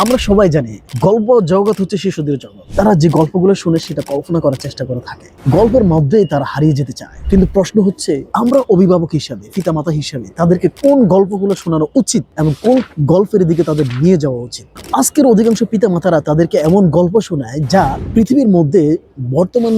আমরা সবাই জানি গল্প জগৎ হচ্ছে শিশুদের জগৎ। তারা যে গল্পগুলো শুনে সেটা কল্পনা করার চেষ্টা করে থাকে, গল্পের মধ্যেই তারা হারিয়ে যেতে চায়। কিন্তু প্রশ্ন হচ্ছে, আমরা অভিভাবক হিসাবে, পিতামাতা হিসাবে তাদেরকে কোন গল্পগুলো শোনানো উচিত এবং কোন গল্পের দিকে তাদের নিয়ে যাওয়া উচিত। আজকের অধিকাংশ পিতামাতারা তাদেরকে এমন গল্প শোনায় যা পৃথিবীর মধ্যে বর্তমান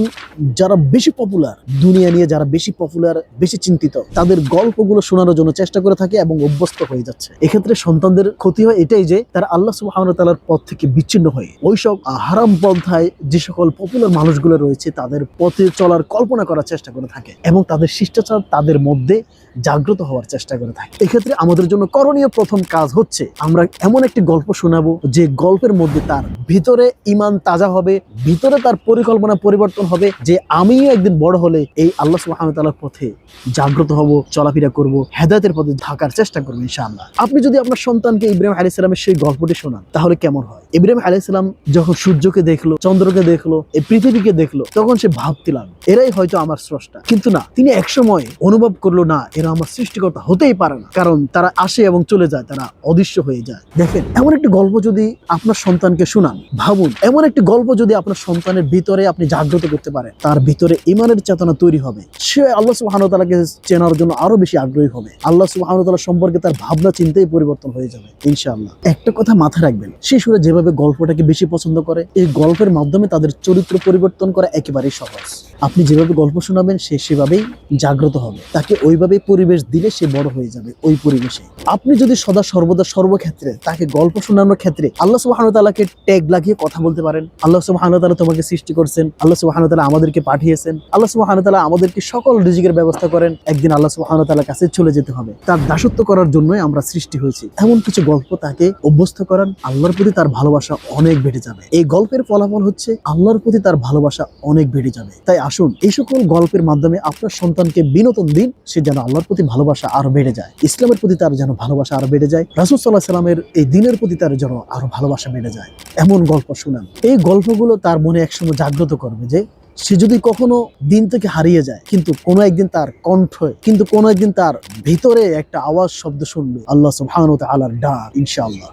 যারা বেশি পপুলার, দুনিয়া নিয়ে যারা বেশি পপুলার, বেশি চিন্তিত, তাদের গল্পগুলো শোনানোর জন্য চেষ্টা করে থাকে এবং অভ্যস্ত হয়ে যাচ্ছে। এক্ষেত্রে সন্তানদের ক্ষতি হয় এটাই যে তারা আল্লাহ সুবহানাহু ওয়া তাআলার পথ থেকে বিচ্ছিন্ন হয়ে ওইসব হারাম পন্থায় যে সকল পপুলার মানুষগুলো রয়েছে তাদের পথে চলার কল্পনা করার চেষ্টা করে থাকে এবং তাদের শিষ্টাচার তাদের মধ্যে জাগ্রত হওয়ার চেষ্টা করে থাকে। এক্ষেত্রে আমাদের জন্য করণীয় প্রথম কাজ হচ্ছে, আমরা এমন একটি গল্প শোনাবো যে গল্পের মধ্যে তার ভিতরে ঈমান তাজা হবে, ভিতরে তার পরিকল্পনা পরিবর্তন হবে যে আমিও একদিন বড় হলে এই আল্লাহ সুবহানাহু ওয়া তাআলার পথে জাগ্রত হব, চলাফেরা করব, হেদায়েতের পথে থাকার চেষ্টা করব ইনশাআল্লাহ। আপনি যদি আপনার সন্তানকে ইব্রাহিম আলাইহিস সালামের সেই গল্পটি শোনান তাহলে কেমন হয়? ইব্রাহিম আলাইহিস সালাম যখন সূর্যকে দেখলো, চন্দ্রকে দেখলো, এই পৃথিবীকে দেখলো, তখন সে ভাবতিলাম এরাই হয়তো আমার স্রষ্টা। কিন্তু না, তিনি একসময় অনুভব করলো না, এরা আমার সৃষ্টিকর্তা হতেই পারে না, কারণ তারা আসে এবং চলে যায়, তারা অদৃশ্য হয়ে যায়। দেখেন, এমন একটি গল্প যদি আপনার সন্তানকে শোনান, ভাবুন এমন একটি গল্প যদি আপনার সন্তানের ভিতরে আপনি জাগ্রত করতে পারেন, তার ভিতরে ঈমানের চেতনা তৈরি হবে, সে আল্লাহ সুবহানাহু ওয়া তাআলাকে চেনার জন্য আরো বেশি আগ্রহী হবে, আল্লাহ সুবহানাহু ওয়া তাআলা সম্পর্কে তার ভাবনা চিন্তাই পরিবর্তন হয়ে যাবে ইনশাআল্লাহ। একটা কথা মাথায় রাখবেন, শিশুরা যেভাবে গল্পটাকে বেশি পছন্দ করে, এই গল্পের মাধ্যমে তাদের চরিত্র পরিবর্তন করা একেবারেই সহজ। আপনি যেভাবে গল্প শোনাবেন সে সেভাবেই জাগ্রত হবে, তাকে ওইভাবেই পরিবেশ দিলে সে বড় হয়ে যাবে ওই পরিবেশে। আপনি যদি সদা সর্বদা সর্বক্ষেত্রে তাকে গল্প শোনানোর ক্ষেত্রে আল্লাহ সুবহানাহু ওয়া তাআলাকে ট্যাগ লাগিয়ে কথা বলতে পারেন, আল্লাহ সুবহানাহু ওয়া তাআলা তোমাকে সৃষ্টি করছেন, আল্লাহ সুবহানাহু ওয়া তাআলা আমাদেরকে পাঠিয়েছেন, আল্লাহ সুবহানাহু ওয়া তাআলা আমাদেরকে সকল রিজিকের ব্যবস্থা করেন, একদিন আল্লাহ সুবহানাহু ওয়া তাআলার কাছে চলে যেতে হবে, তার দাসত্ব করার জন্যই আমরা সৃষ্টি হয়েছি, এমন কিছু গল্প তাকে অভ্যস্ত করান, আল্লাহর প্রতি তার ভালোবাসা অনেক বেড়ে যাবে। এই গল্পের ফলাফল হচ্ছে আল্লাহর প্রতি তার ভালোবাসা অনেক বেড়ে যাবে। তাই আসুন এই সকল গল্পের মাধ্যমে আপনার সন্তানকে বিনোদন দিন, সে যেন আল্লাহর প্রতি ভালোবাসা আরো বেড়ে যায়, ইসলামের প্রতি তার যেন ভালোবাসা আরো বেড়ে যায়, রাসূল সাল্লাল্লাহু আলাইহি সাল্লামের এই দ্বীনের প্রতি তার যেন আরো ভালোবাসা বেড়ে যায়। এমন গল্প শুনান, এই গল্পগুলো তার মনে একসময় জাগ্রত করবে যে সে যদি কখনো দিন থেকে হারিয়ে যায়, কিন্তু কোনো একদিন তার কণ্ঠে, কিন্তু কোনো একদিন তার ভিতরে একটা আওয়াজ শব্দ শুনবে, আল্লাহ সুবহানাহু ওয়া তাআলার ডাক ইনশাআল্লাহ।